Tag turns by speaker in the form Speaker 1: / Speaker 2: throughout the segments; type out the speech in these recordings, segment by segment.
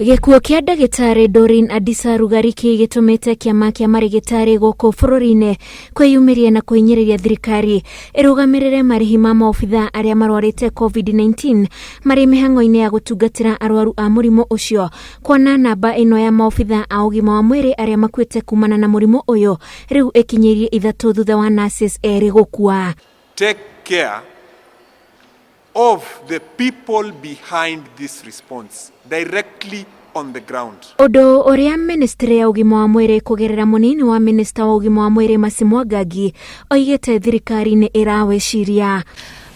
Speaker 1: Gikuo kia ndagĩtarĩ Doreen Adisa Rugariki gĩtũmĩte kĩama kĩa marigĩtarĩ gũkũ bũrũri-inĩ kwĩyumĩria na kũhinyĩrĩria thirikari ĩrũgamĩrĩre marĩhi ma maobitha arĩa marwarĩte COVID-19 marĩ mĩhang'o-inĩ ya gũtungatĩra arwaru a mũrimũ ũcio, kuona namba ĩno ya maobitha a ũgima wa mwĩrĩ arĩa makuĩte kumana na mũrimũ ũyũ rĩu ĩkinyĩirie 3 thutha wa nurses erĩ gũkua.
Speaker 2: Take care of the people behind this response directly on the ground.
Speaker 1: Ũndũ ũrĩa ministry ya ũgima wa mwĩrĩ kũgerera mũnini wa minister wa ũgima wa mwĩrĩ Masimwangangi oigĩte thirikari nĩ ĩrawĩciria.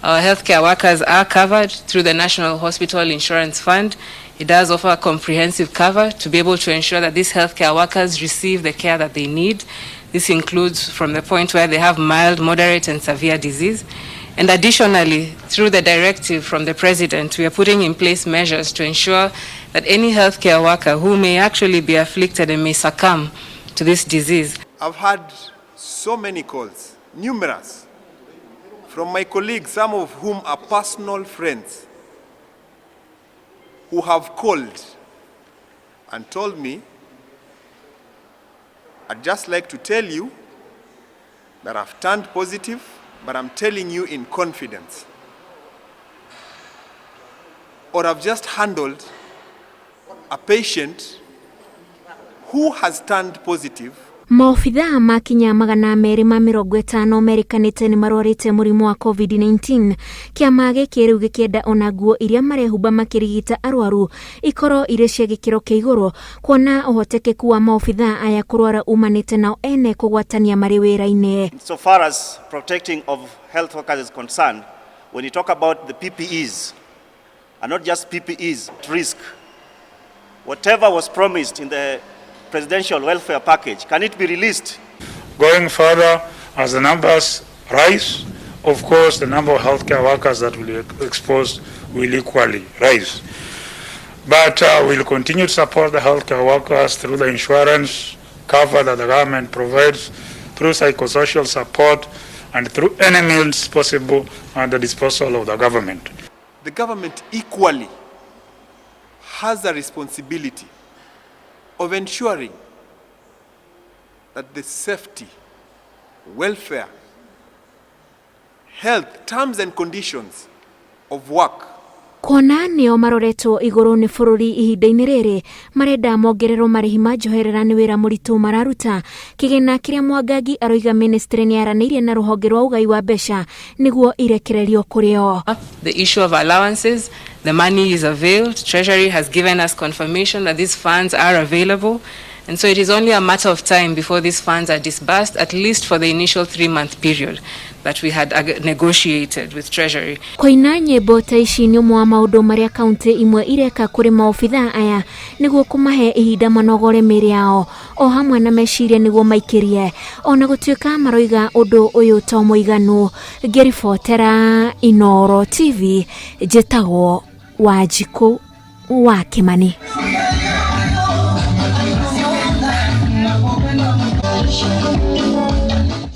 Speaker 3: Our healthcare workers are covered through the National Hospital Insurance Fund. It does offer comprehensive cover to be able to ensure that these healthcare workers receive the care that they need. This includes from the point where they have mild, moderate and severe disease. And additionally, through the directive from the President, we are putting in place measures to ensure that any healthcare worker who may actually be afflicted and may succumb to this disease.
Speaker 2: I've had so many calls, numerous, from my colleagues, some of whom are personal friends, who have called and told me, I'd just like to tell you that I've turned positive, but I'm telling you in confidence. Or I've just handled a patient who has turned positive.
Speaker 1: Maobitha makinya 250 merikanĩte nĩ marwarĩte mũrimũ wa COVID-19. Kĩama gĩkĩ rĩu gĩkĩenda ona nguo iria marehumba makĩrigita arwaru ikorwo irĩ cia gĩkĩro kĩa igũrũ, kuona ũhotekeku wa maobitha aya kũrwara umanĩte nao ene kũgwatania marĩ wĩra-inĩ.
Speaker 4: So far as protecting of health workers is concerned, when you talk about the PPEs, and not just PPEs at risk, whatever was promised in the presidential welfare package, can it be released?
Speaker 5: Going further, as the numbers rise, of course the number of healthcare workers that will be exposed will equally rise. But we'll continue to support the healthcare workers through the insurance cover that the government provides, through psychosocial support, and through any means possible at the disposal of the government.
Speaker 2: The government equally has a responsibility of ensuring that the safety, welfare, health, terms and conditions of work.
Speaker 1: Kuona nĩo maroretwo igũrũ nĩ bũrũri ihinda-inĩ rĩrĩ, marenda mongererwo marĩhi ma njoherera nĩ wĩra mũritũ mararuta. Kĩgĩna kĩrĩa Mwangangi aroiga ministry nĩ yaranĩirie na rũhonge rwa ũgai wa mbeca nĩguo irekererio kũrĩ o.
Speaker 3: The issue of allowances, the money is availed. Treasury has given us confirmation that these funds are available. And so it is only a matter of time before these funds are disbursed, at least for the initial 3-month period that we had negotiated with Treasury.
Speaker 1: Koina nyĩmbo ta ici nĩ ũmwe wa maũndũ marĩa kaunti imwe ireka kũrĩ maobitha aya nĩguo kũmahe ihinda manogore mĩĩrĩ yao o hamwe na meciria nĩguo maikĩrie, ona gũtuĩka maroiga ũndũ ũyũ to mũiganu. Ngĩribotera Inooro TV, njĩtagwo Wanjikũ wa Kĩmani.